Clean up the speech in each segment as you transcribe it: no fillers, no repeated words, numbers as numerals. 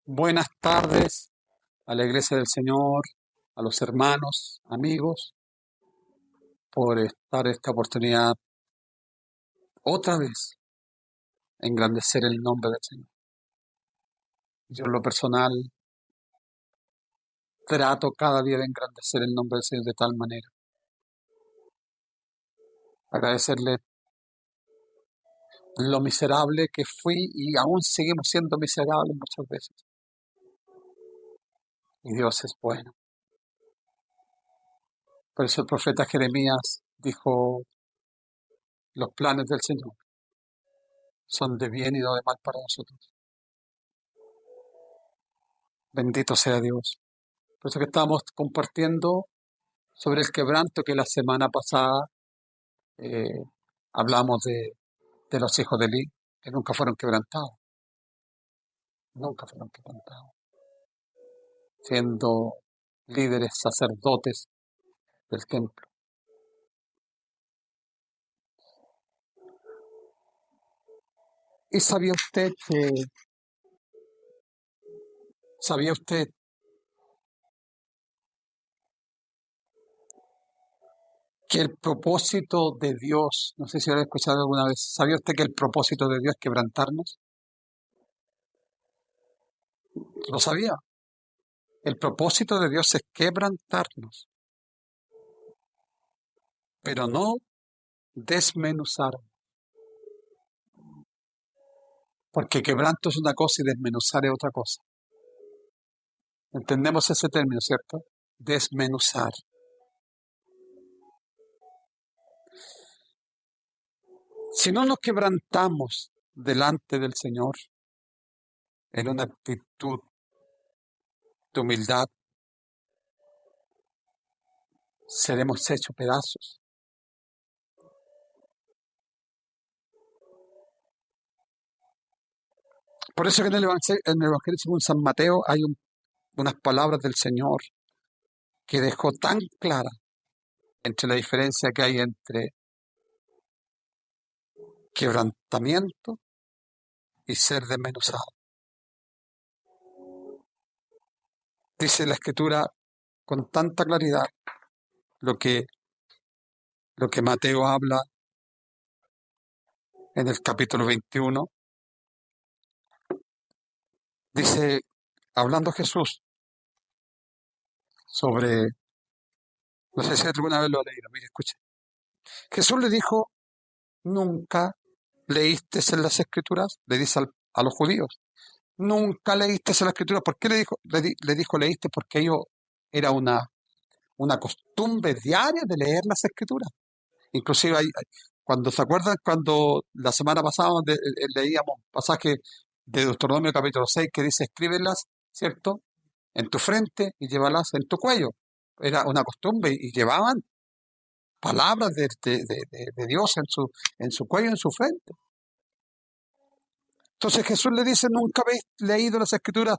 Buenas tardes a la Iglesia del Señor, a los hermanos, amigos, por estar esta oportunidad otra vez engrandecer el nombre del Señor. Yo en lo personal trato cada día de engrandecer el nombre del Señor de tal manera. Agradecerle lo miserable que fui y aún seguimos siendo miserables muchas veces. Y Dios es bueno. Por eso el profeta Jeremías dijo, los planes del Señor son de bien y no de mal para nosotros. Bendito sea Dios. Por eso que estamos compartiendo sobre el quebranto que la semana pasada eh, hablamos de los hijos de Eli, que nunca fueron quebrantados, siendo líderes sacerdotes del templo. ¿Y sabía usted que el propósito de Dios, no sé si lo he escuchado alguna vez, ¿sabía usted que el propósito de Dios es quebrantarnos? ¿Lo sabía? El propósito de Dios es quebrantarnos, pero no desmenuzar. Porque quebranto es una cosa y desmenuzar es otra cosa. Entendemos ese término, ¿cierto? Desmenuzar. Si no nos quebrantamos delante del Señor en una actitud de humildad, seremos hechos pedazos. Por eso que en el Evangelio según San Mateo hay unas palabras del Señor que dejó tan clara entre la diferencia que hay entre quebrantamiento y ser desmenuzado. Dice la Escritura con tanta claridad lo que Mateo habla en el capítulo 21. Dice, hablando Jesús sobre, no sé si alguna vez lo ha leído, mire, escuche. Jesús le dijo, nunca leíste en las Escrituras, le dice a los judíos, nunca leíste en las Escrituras. ¿Por qué le dijo leíste? Porque ello era una costumbre diaria de leer las Escrituras. Inclusive cuando se acuerdan, cuando la semana pasada leíamos pasaje de Deuteronomio capítulo 6 que dice, escríbelas, ¿cierto?, en tu frente y llévalas en tu cuello. Era una costumbre y llevaban palabras de Dios en su cuello, en su frente. Entonces Jesús le dice, ¿nunca habéis leído las Escrituras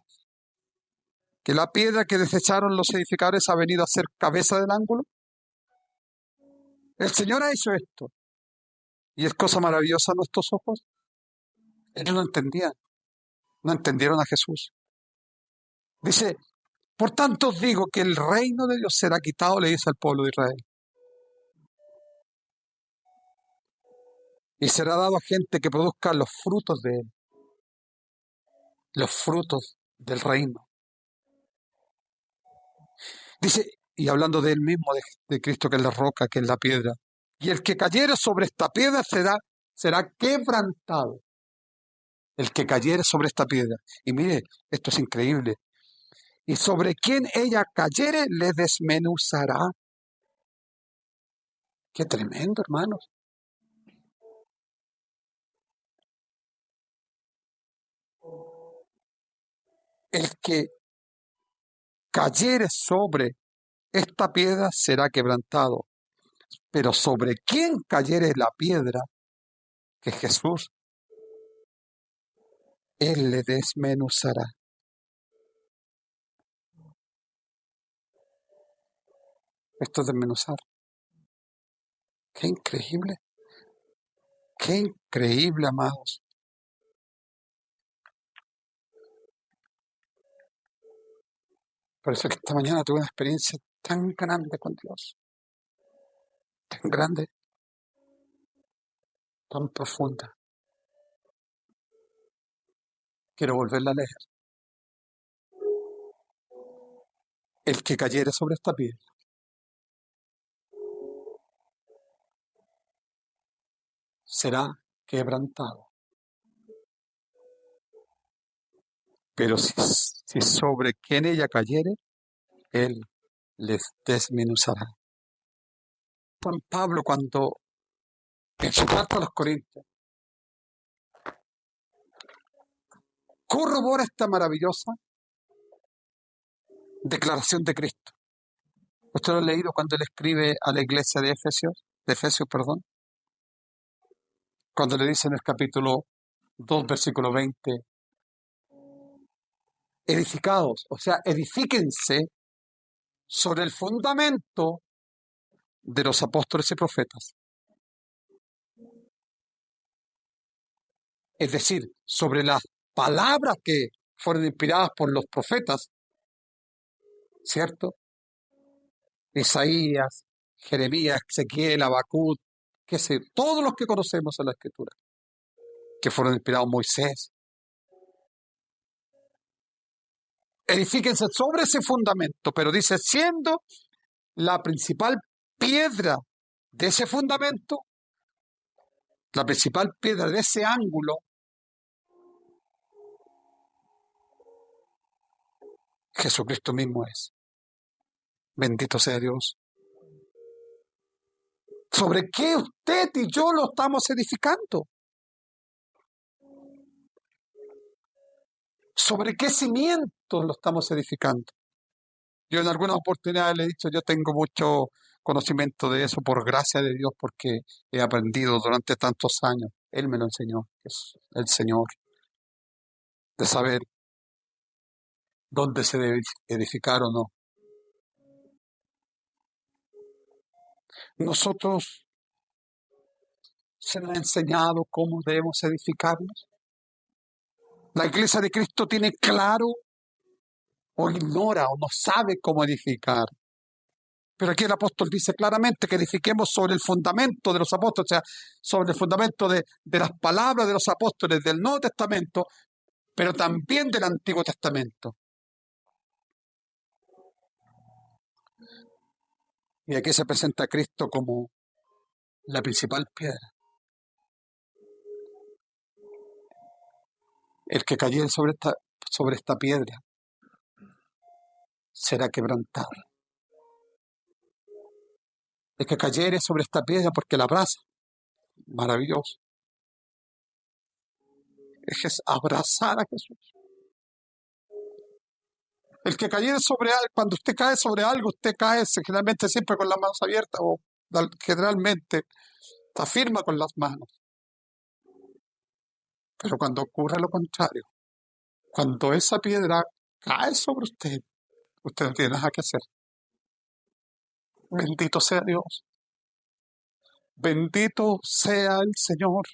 que la piedra que desecharon los edificadores ha venido a ser cabeza del ángulo? El Señor ha hecho esto. Y es cosa maravillosa a nuestros ojos. Ellos no entendían, no entendieron a Jesús. Dice, por tanto os digo que el reino de Dios será quitado, le dice al pueblo de Israel. Y será dado a gente que produzca los frutos de él, los frutos del reino. Dice, y hablando de él mismo, de Cristo que es la roca, que es la piedra. Y el que cayere sobre esta piedra será quebrantado. El que cayere sobre esta piedra. Y mire, esto es increíble. Y sobre quien ella cayere le desmenuzará. Qué tremendo, hermanos. El que cayere sobre esta piedra será quebrantado. Pero sobre quien cayere la piedra, que es Jesús, él le desmenuzará. Esto es desmenuzar. Qué increíble. Qué increíble, amados. Por eso que esta mañana tuve una experiencia tan grande con Dios, tan grande, tan profunda. Quiero volverla a leer. El que cayere sobre esta piedra será quebrantado. Pero si sobre quien ella cayere, él les desmenuzará. Juan Pablo, cuando en su carta a los Corintios corrobora esta maravillosa declaración de Cristo. ¿Usted lo ha leído cuando él escribe a la iglesia de Efesios, cuando le dice en el capítulo 2, versículo 20, edificados, o sea, edifíquense sobre el fundamento de los apóstoles y profetas. Es decir, sobre las palabras que fueron inspiradas por los profetas, ¿cierto? Isaías, Jeremías, Ezequiel, Habacuc, qué sé, todos los que conocemos en la Escritura, que fueron inspirados Moisés. Edifíquense sobre ese fundamento, pero dice, siendo la principal piedra de ese fundamento, la principal piedra de ese ángulo, Jesucristo mismo es. Bendito sea Dios. ¿Sobre qué usted y yo lo estamos edificando? ¿Sobre qué cimientos lo estamos edificando? Yo en algunas oportunidades le he dicho, yo tengo mucho conocimiento de eso por gracia de Dios, porque he aprendido durante tantos años. Él me lo enseñó, es el Señor, de saber dónde se debe edificar o no. Nosotros se nos ha enseñado cómo debemos edificarnos. La Iglesia de Cristo tiene claro o ignora o no sabe cómo edificar. Pero aquí el apóstol dice claramente que edifiquemos sobre el fundamento de los apóstoles, o sea, sobre el fundamento de las palabras de los apóstoles del Nuevo Testamento, pero también del Antiguo Testamento. Y aquí se presenta a Cristo como la principal piedra. El que cayere sobre esta piedra será quebrantado. El que cayere sobre esta piedra porque la abraza, maravilloso. Es abrazar a Jesús. El que cayere sobre algo, cuando usted cae sobre algo, usted cae generalmente siempre con las manos abiertas o generalmente está firme con las manos. Pero cuando ocurre lo contrario, cuando esa piedra cae sobre usted no tiene nada que hacer. Bendito sea Dios. Bendito sea el Señor.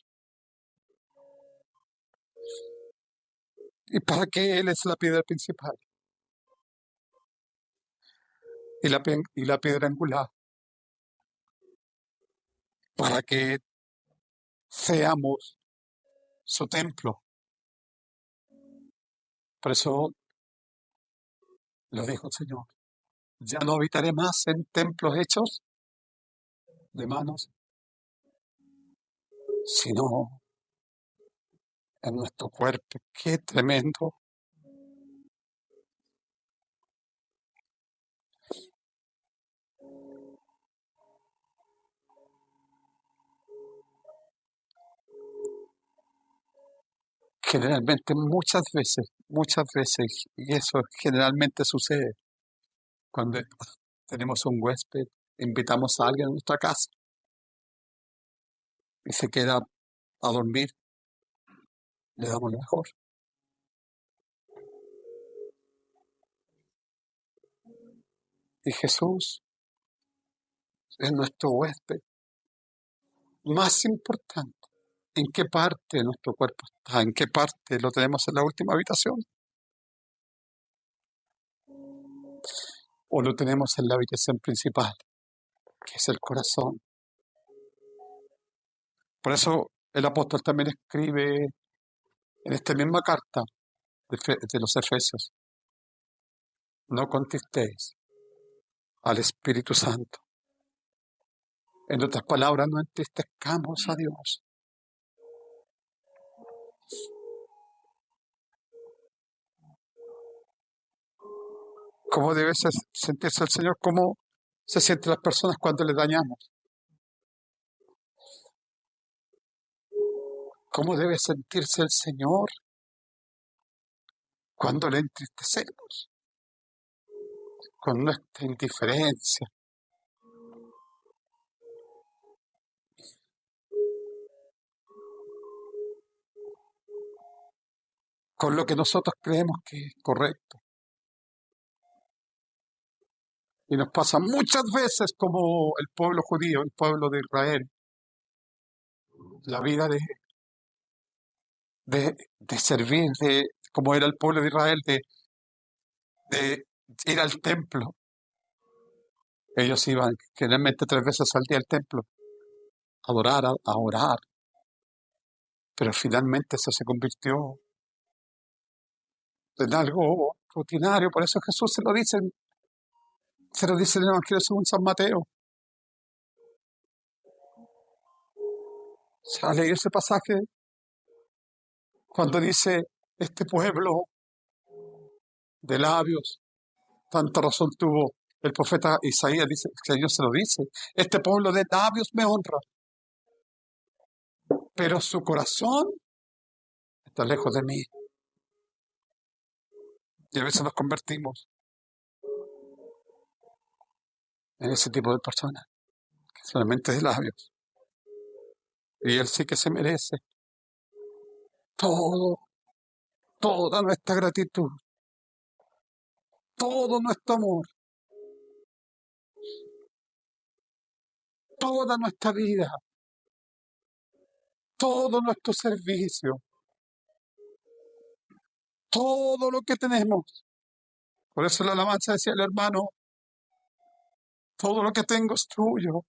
¿Y para qué Él es la piedra principal? Y la piedra angular. Para que seamos su templo. Por eso lo dijo el Señor. Ya no habitaré más en templos hechos de manos, sino en nuestro cuerpo. ¡Qué tremendo! Generalmente, muchas veces, y eso generalmente sucede cuando tenemos un huésped, invitamos a alguien a nuestra casa y se queda a dormir, le damos lo mejor. Y Jesús es nuestro huésped más importante. ¿En qué parte de nuestro cuerpo está? ¿En qué parte lo tenemos en la última habitación? o lo tenemos en la habitación principal, que es el corazón. Por eso el apóstol también escribe en esta misma carta de los Efesios: no contristéis al Espíritu Santo. En otras palabras, no entristezcamos a Dios. ¿Cómo debe sentirse el Señor? ¿Cómo se sienten las personas cuando le dañamos? ¿Cómo debe sentirse el Señor cuando le entristecemos con nuestra indiferencia, con lo que nosotros creemos que es correcto? Y nos pasa muchas veces como el pueblo judío, el pueblo de Israel, la vida de servir, como era el pueblo de Israel, de ir al templo. Ellos iban generalmente 3 veces al día al templo, a adorar, a orar, pero finalmente eso se convirtió en algo rutinario. Por eso Jesús se lo dice en el Evangelio según San Mateo. Se va a leer ese pasaje cuando dice: este pueblo de labios, tanta razón tuvo el profeta Isaías, dice, el Señor se lo dice: este pueblo de labios me honra, pero su corazón está lejos de mí. Y a veces nos convertimos en ese tipo de personas, que solamente de labios. Y Él sí que se merece todo, toda nuestra gratitud, todo nuestro amor, toda nuestra vida, todo nuestro servicio, todo lo que tenemos. Por eso la alabanza decía el hermano: todo lo que tengo es tuyo.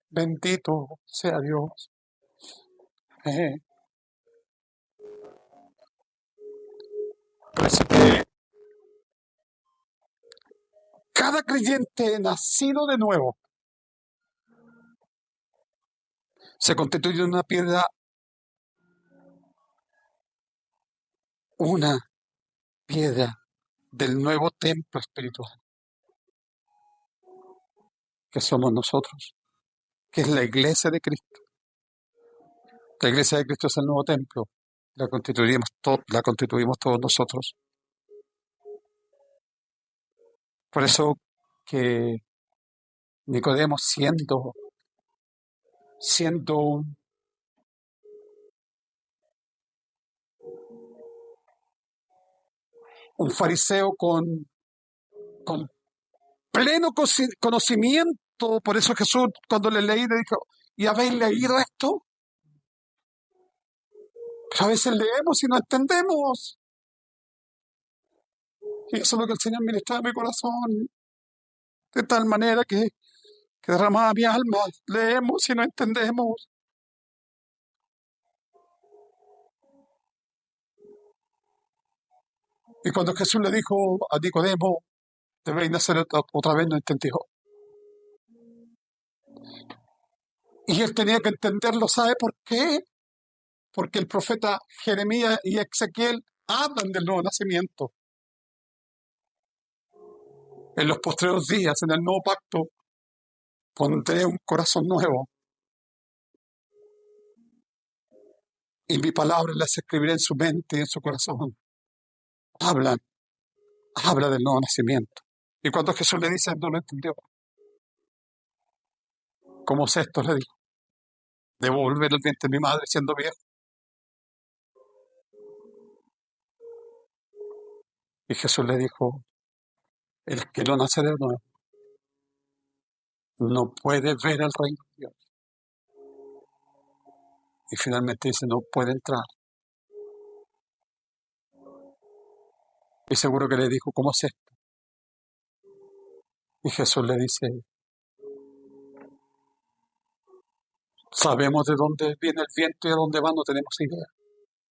Bendito sea Dios. Eh, Por eso que cada creyente nacido de nuevo se constituye en una piedra del nuevo templo espiritual que somos nosotros, que es la iglesia de Cristo. La iglesia de Cristo es el nuevo templo. La constituimos todos nosotros. Por eso que Nicodemo, siendo un fariseo con pleno conocimiento, por eso Jesús, cuando le leí, le dijo: ¿y habéis leído esto? Pero a veces leemos y no entendemos. Y eso es lo que el Señor ministraba en mi corazón, de tal manera que derramaba mi alma. Leemos y no entendemos. Y cuando Jesús le dijo a Nicodemo: debéis nacer otra vez, no entendió. Y él tenía que entenderlo. ¿Sabe por qué? Porque el profeta Jeremías y Ezequiel hablan del nuevo nacimiento. En los postreros días, en el nuevo pacto, pondré un corazón nuevo, y mi palabra las escribiré en su mente y en su corazón. Habla del nuevo nacimiento. Y cuando Jesús le dice, no lo entendió. ¿Cómo es esto? Le dijo: debo volver al vientre de mi madre siendo viejo. Y Jesús le dijo: el que no nace de nuevo no puede ver el reino de Dios. Y finalmente dice: no puede entrar. Y seguro que le dijo: ¿cómo es esto? Y Jesús le dice, sabemos de dónde viene el viento y a dónde va, no tenemos idea.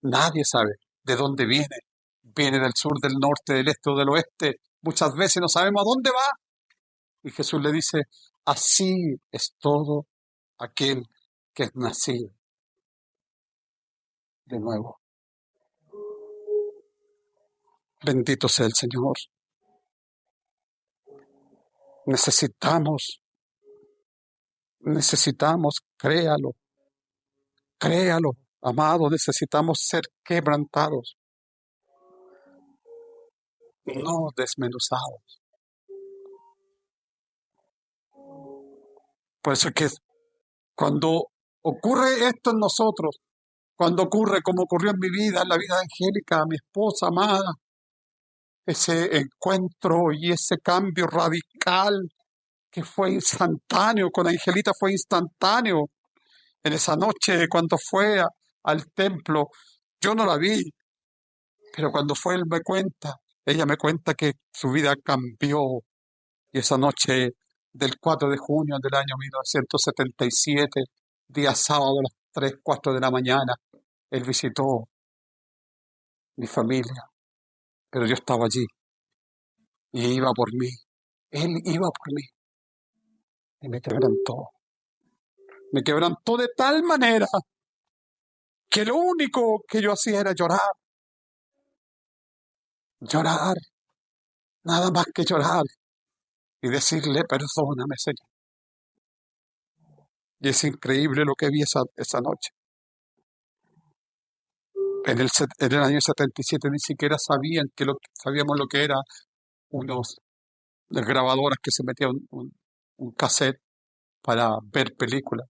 Nadie sabe de dónde viene. Viene del sur, del norte, del este o del oeste. Muchas veces no sabemos a dónde va. Y Jesús le dice, así es todo aquel que es nacido de nuevo. Bendito sea el Señor. Necesitamos, créalo, amado, necesitamos ser quebrantados, no desmenuzados. Por eso es que cuando ocurre esto en nosotros, cuando ocurre como ocurrió en mi vida, en la vida de Angélica, mi esposa amada, ese encuentro y ese cambio radical que fue instantáneo, con Angelita fue instantáneo. En esa noche, cuando fue al templo, yo no la vi, pero cuando fue ella me cuenta que su vida cambió. Y esa noche del 4 de junio del año 1977, día sábado a las 3, 4 de la mañana, él visitó mi familia, pero yo estaba allí y iba por mí. Él iba por mí y me quebrantó. Me quebrantó de tal manera que lo único que yo hacía era llorar, nada más que llorar y decirle, perdóname, Señor. Y es increíble lo que vi esa noche. En el año 77 ni siquiera sabíamos lo que era unos las grabadoras que se metían un cassette para ver películas.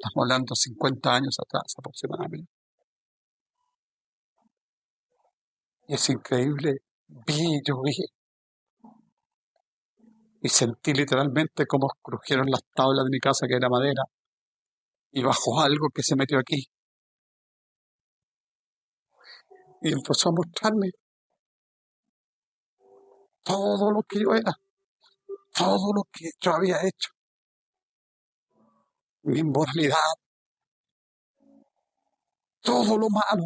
Estamos hablando 50 años atrás aproximadamente. Y es increíble. Yo vi y sentí literalmente cómo crujieron las tablas de mi casa, que era madera, y bajó algo que se metió aquí. Y empezó a mostrarme todo lo que yo era, todo lo que yo había hecho, mi inmoralidad, todo lo malo.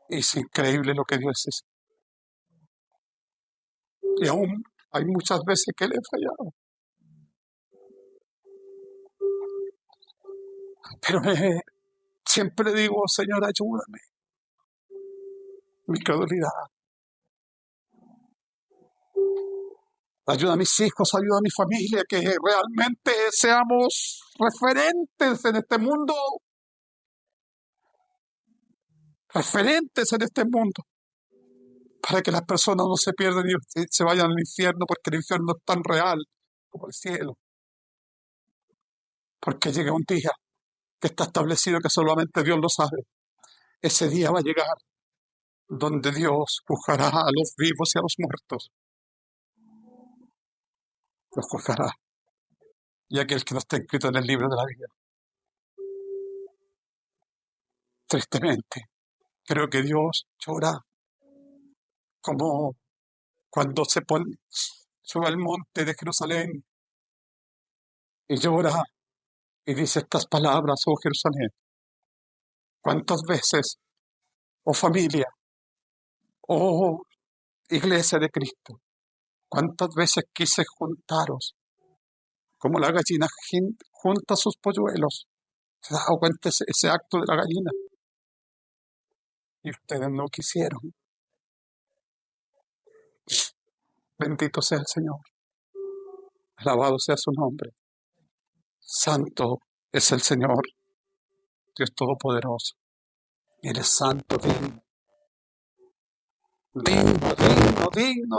Y es increíble lo que Dios es. Y aún hay muchas veces que le he fallado. Pero siempre digo, Señor, ayúdame. Mi credulidad. Ayuda a mis hijos, ayuda a mi familia, que realmente seamos referentes en este mundo. Referentes en este mundo. Para que las personas no se pierdan y se vayan al infierno, porque el infierno es tan real como el cielo. Porque llega un día que está establecido que solamente Dios lo sabe. Ese día va a llegar donde Dios juzgará a los vivos y a los muertos. Los juzgará. Y aquel que no está escrito en el libro de la vida. Tristemente, creo que Dios llora como cuando sube al monte de Jerusalén y llora y dice estas palabras, oh Jerusalén. ¿Cuántas veces, oh familia, oh iglesia de Cristo, cuántas veces quise juntaros como la gallina junta sus polluelos? ¿Se da cuenta ese acto de la gallina? Y ustedes no quisieron. Bendito sea el Señor. Alabado sea su nombre. Santo es el Señor, Dios Todopoderoso. Eres santo, digno,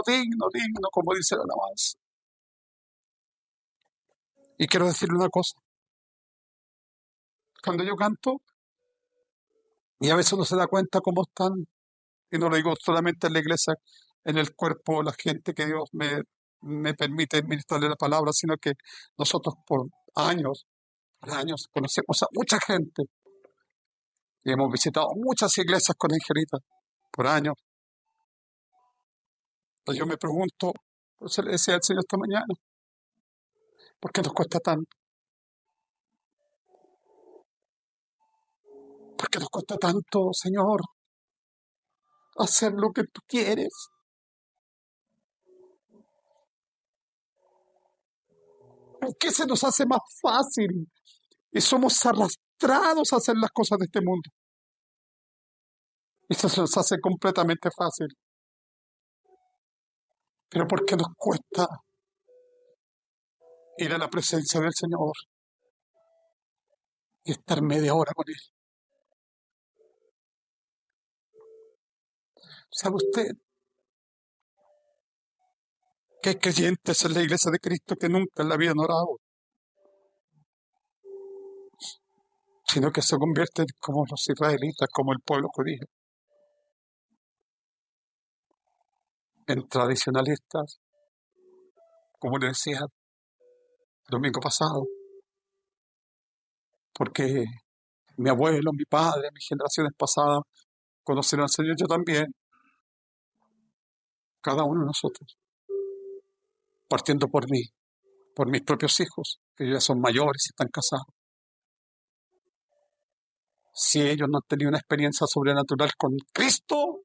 digno, como dice la alabanza. Y quiero decirle una cosa. Cuando yo canto, y a veces uno se da cuenta cómo están, y no lo digo solamente en la iglesia, en el cuerpo, la gente que Dios me permite ministrarle la palabra, sino que nosotros por años conocemos a mucha gente y hemos visitado muchas iglesias con Angelita por años. Pues yo me pregunto, pues se le decía al Señor esta mañana, ¿por qué nos cuesta tanto? ¿Por qué nos cuesta tanto, Señor, hacer lo que tú quieres? ¿Por qué se nos hace más fácil y somos arrastrados a hacer las cosas de este mundo? Esto se nos hace completamente fácil. Pero ¿por qué nos cuesta ir a la presencia del Señor y estar media hora con Él? ¿Sabe usted que hay creyentes en la iglesia de Cristo que nunca en la vida han orado, sino que se convierten como los israelitas, como el pueblo judío, en tradicionalistas, como le decía el domingo pasado, porque mi abuelo, mi padre, mis generaciones pasadas conocieron al Señor, yo también, cada uno de nosotros, partiendo por mí, por mis propios hijos, que ya son mayores y están casados. Si ellos no han tenido una experiencia sobrenatural con Cristo,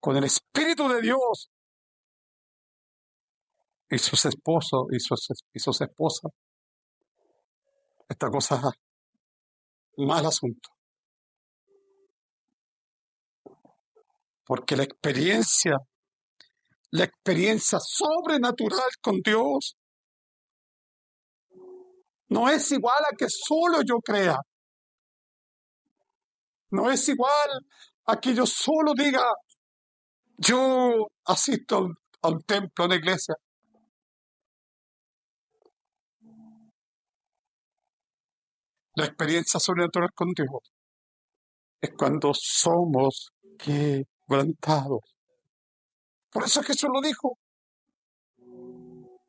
con el Espíritu de Dios, y sus esposos y sus esposas, esta cosa es mal asunto, porque la experiencia sobrenatural con Dios no es igual a que solo yo crea, no es igual a que yo solo diga, yo asisto a un templo, a una iglesia. La experiencia sobrenatural con Dios es cuando somos quebrantados. Por eso Jesús lo dijo.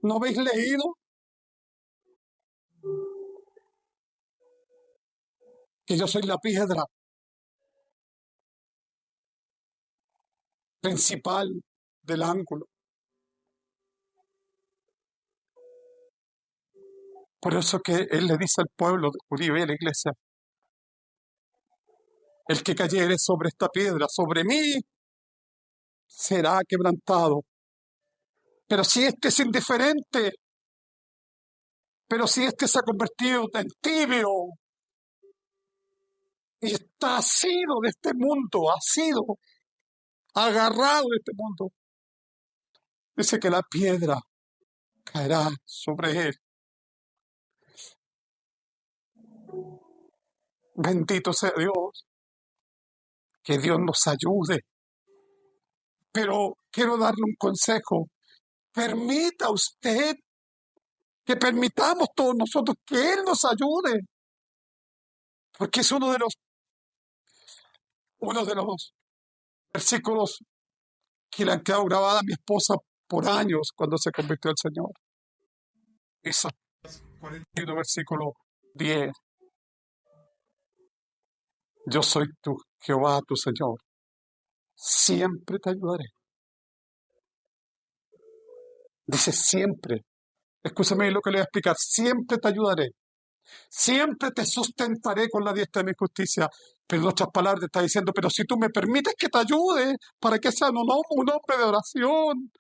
¿No habéis leído que yo soy la piedra principal del ángulo? Por eso que Él le dice al pueblo judío y a la iglesia, el que cayere sobre esta piedra, sobre mí, será quebrantado. Pero si este es indiferente, pero si este se ha convertido en tibio y está asido de este mundo, ha sido agarrado de este mundo, dice que la piedra caerá sobre él. Bendito sea Dios, que Dios nos ayude. Pero quiero darle un consejo. Permita usted que permitamos todos nosotros que Él nos ayude, porque es uno de los versículos que le han quedado grabada a mi esposa por años cuando se convirtió al Señor. Isaías 41, versículo 10. Yo soy tu Jehová, tu Señor. Siempre te ayudaré. Dice siempre. Escúchame lo que le voy a explicar. Siempre te ayudaré. Siempre te sustentaré con la diestra de mi justicia. Pero en otras palabras te está diciendo, pero si tú me permites que te ayude, para que seas un hombre de oración,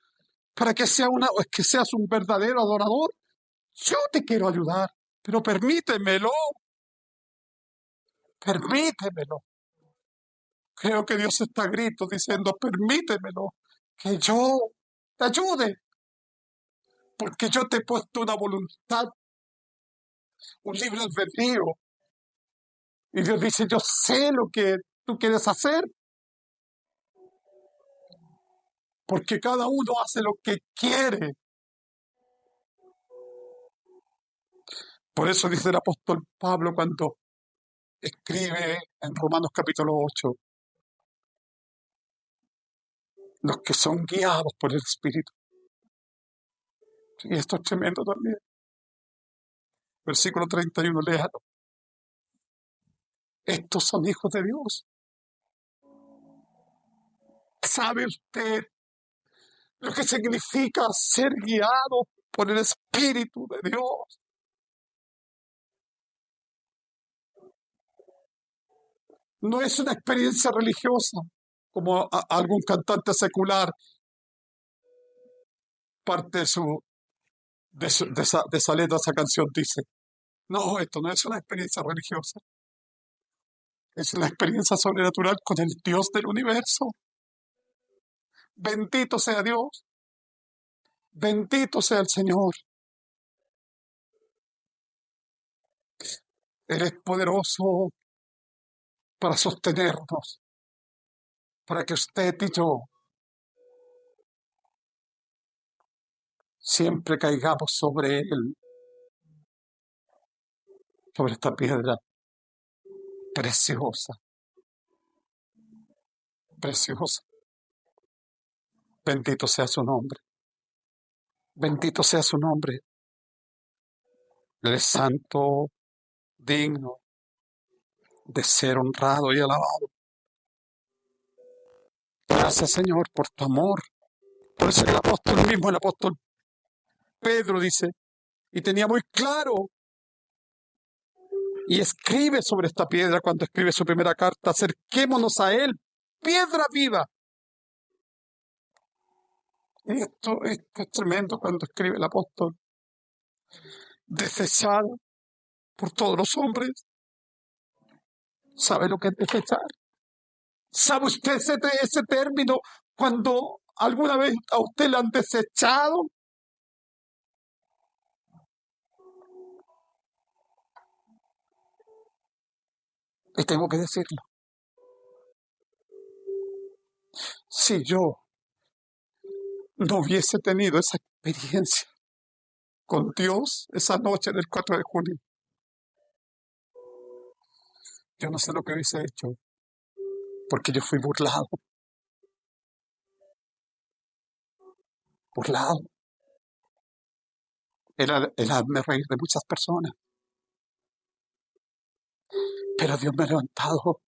para que que seas un verdadero adorador, yo te quiero ayudar, pero permítemelo. Creo que Dios está a gritos diciendo, permítemelo, que yo te ayude, porque yo te he puesto una voluntad, un libre albedrío. Y Dios dice, yo sé lo que tú quieres hacer, porque cada uno hace lo que quiere. Por eso dice el apóstol Pablo cuando escribe en Romanos capítulo 8, los que son guiados por el Espíritu. Y esto es tremendo también. Versículo 31, léalo. Estos son hijos de Dios. ¿Sabe usted lo que significa ser guiado por el Espíritu de Dios. No es una experiencia religiosa, como algún cantante secular, parte de esa letra, esa canción dice. No, esto no es una experiencia religiosa, es una experiencia sobrenatural con el Dios del universo. Bendito sea Dios, bendito sea el Señor. Él es poderoso para sostenernos, para que usted y yo siempre caigamos sobre Él, sobre esta piedra preciosa, preciosa. Bendito sea su nombre, bendito sea su nombre. Él es santo, digno de ser honrado y alabado. Gracias, Señor, por tu amor. Por eso el apóstol mismo, el apóstol Pedro dice, y tenía muy claro, y escribe sobre esta piedra cuando escribe su primera carta, acerquémonos a Él, piedra viva. Y esto es tremendo cuando escribe el apóstol, desechado por todos los hombres. ¿Sabe lo que es desechar? ¿Sabe usted ese término cuando alguna vez a usted le han desechado? Y tengo que decirlo. Si yo no hubiese tenido esa experiencia con Dios esa noche del 4 de junio, yo no sé lo que hubiese hecho, porque yo fui burlado. Era el hazme reír de muchas personas, pero Dios me ha levantado,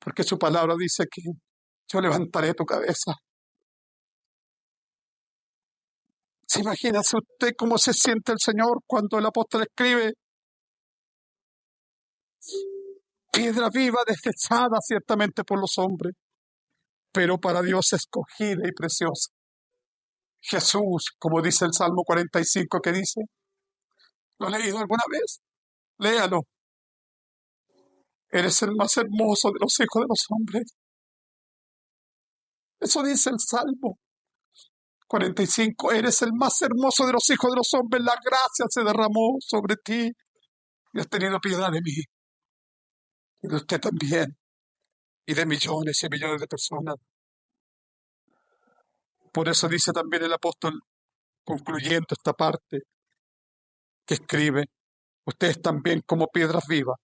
porque su palabra dice que yo levantaré tu cabeza. ¿Se imagina usted cómo se siente el Señor cuando el apóstol escribe? Piedra viva desechada ciertamente por los hombres, pero para Dios escogida y preciosa. Jesús, como dice el Salmo 45, que dice, ¿lo ha leído alguna vez? Léalo. Eres el más hermoso de los hijos de los hombres. Eso dice el Salmo 45. Eres el más hermoso de los hijos de los hombres. La gracia se derramó sobre ti y has tenido piedad de mí. Y de usted también. Y de millones y millones de personas. Por eso dice también el apóstol, concluyendo esta parte que escribe, ustedes también como piedras vivas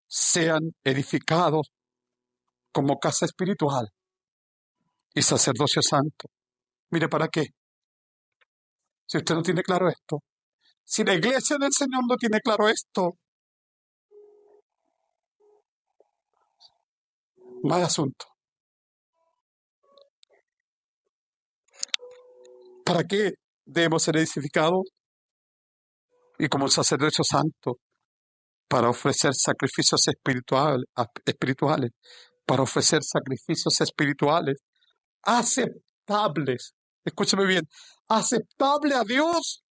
sean edificados como casa espiritual y sacerdocio santo. Mire, ¿para qué? Si usted no tiene claro esto, si la iglesia del Señor no tiene claro esto, no hay asunto. ¿Para qué debemos ser edificados? Y como sacerdocio santo, para ofrecer sacrificios espirituales, para ofrecer sacrificios espirituales aceptables, escúcheme bien, aceptable a Dios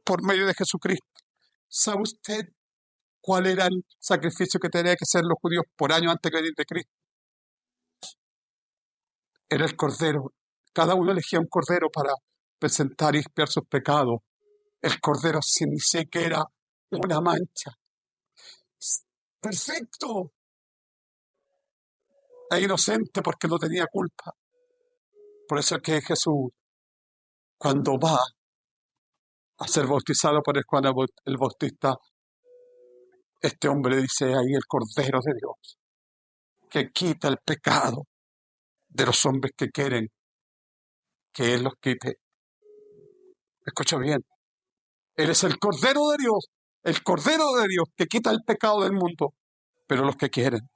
por medio de Jesucristo. ¿Sabe usted cuál era el sacrificio que tenían que hacer los judíos por año antes de venir de Cristo? Era el cordero. Cada uno elegía un cordero para presentar y expiar sus pecados. El cordero sin siquiera una mancha. Perfecto. E inocente porque no tenía culpa. Por eso es que Jesús, cuando va a ser bautizado por el Juan el Bautista, este hombre dice ahí el Cordero de Dios, que quita el pecado de los hombres que quieren que Él los quite. Escucha bien, eres el Cordero de Dios que quita el pecado del mundo, pero los que quieren.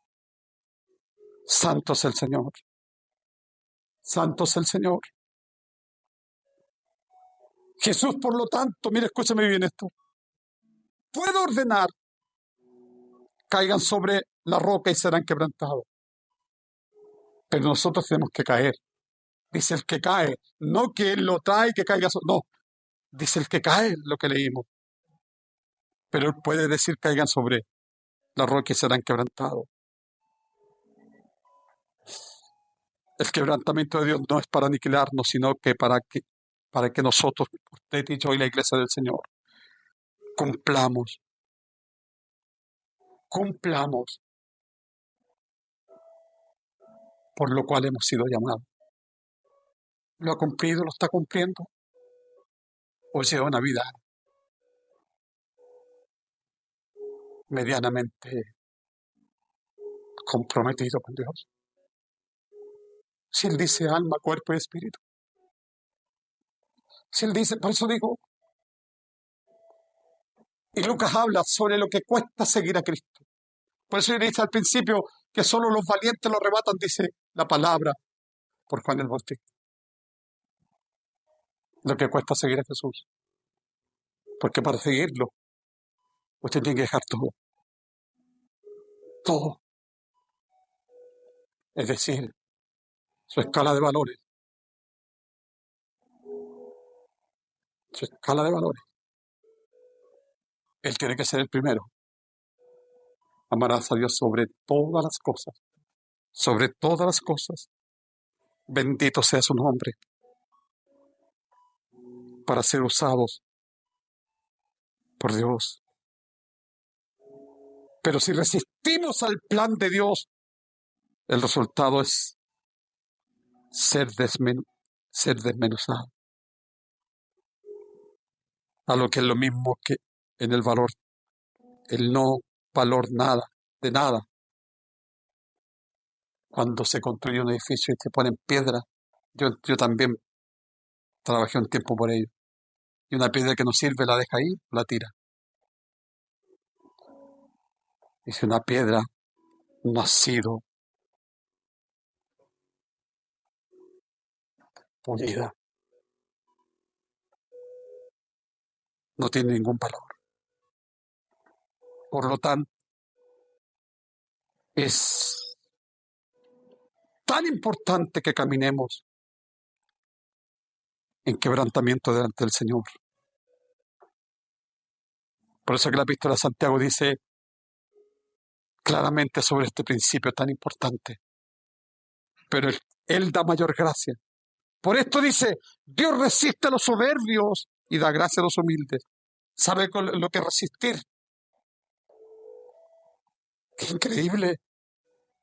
Santo es el Señor, santo es el Señor. Jesús, por lo tanto, mire, escúchame bien esto, puede ordenar, caigan sobre la roca y serán quebrantados. Pero nosotros tenemos que caer. Dice el que cae, no que él lo trae y que caiga sobre. No, dice el que cae, lo que leímos. Pero él puede decir caigan sobre la roca y serán quebrantados. El quebrantamiento de Dios no es para aniquilarnos, sino que para que nosotros, usted y yo y la iglesia del Señor, cumplamos por lo cual hemos sido llamados. ¿Lo ha cumplido, lo está cumpliendo? ¿O lleva una vida medianamente comprometido con Dios? Si Él dice alma, cuerpo y espíritu. Si Él dice, por eso digo, y Lucas habla sobre lo que cuesta seguir a Cristo. Por eso dice al principio que solo los valientes lo arrebatan, dice la palabra por Juan el Bautista. Lo que cuesta seguir a Jesús. Porque para seguirlo, usted tiene que dejar todo. Todo. Es decir, su escala de valores. Su escala de valores. Él tiene que ser el primero. Amarás a Dios sobre todas las cosas. Sobre todas las cosas. Bendito sea su nombre. Para ser usados por Dios. Pero si resistimos al plan de Dios, el resultado es ser desmenuzado. A lo que es lo mismo que en el valor, el no valor nada, de nada. Cuando se construye un edificio y se ponen piedra, yo también trabajé un tiempo por ello. Y una piedra que no sirve la deja ahí, la tira. Y si una piedra no ha sido pulida, no tiene ningún valor. Por lo tanto, es tan importante que caminemos en quebrantamiento delante del Señor. Por eso que la epístola de Santiago dice claramente sobre este principio tan importante. Pero Él da mayor gracia. Por esto dice, Dios resiste a los soberbios y da gracia a los humildes. ¿Sabe lo que es resistir? ¡Qué increíble!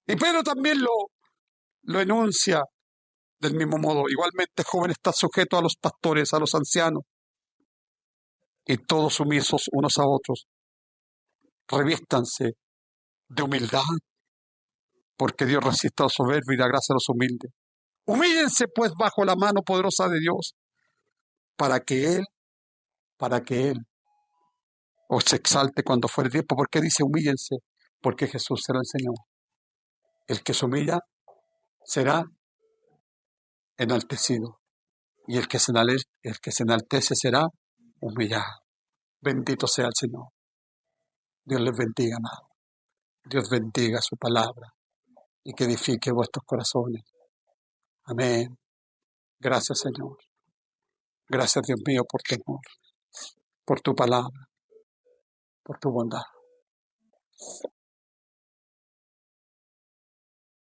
Y Pedro también lo enuncia del mismo modo. Igualmente, joven está sujeto a los pastores, a los ancianos, y todos sumisos unos a otros. Revístanse de humildad, porque Dios resiste a los soberbios y da gracia a los humildes. Humíllense pues bajo la mano poderosa de Dios, para que Él os exalte cuando fuere tiempo. ¿Por qué dice humíllense? Porque Jesús se lo enseñó. El que se humilla será enaltecido, y el que se enaltece será humillado. Bendito sea el Señor. Dios les bendiga, amado. Dios bendiga su palabra y que edifique vuestros corazones. Amén. Gracias, Señor. Gracias, Dios mío, por tu amor, por tu palabra, por tu bondad.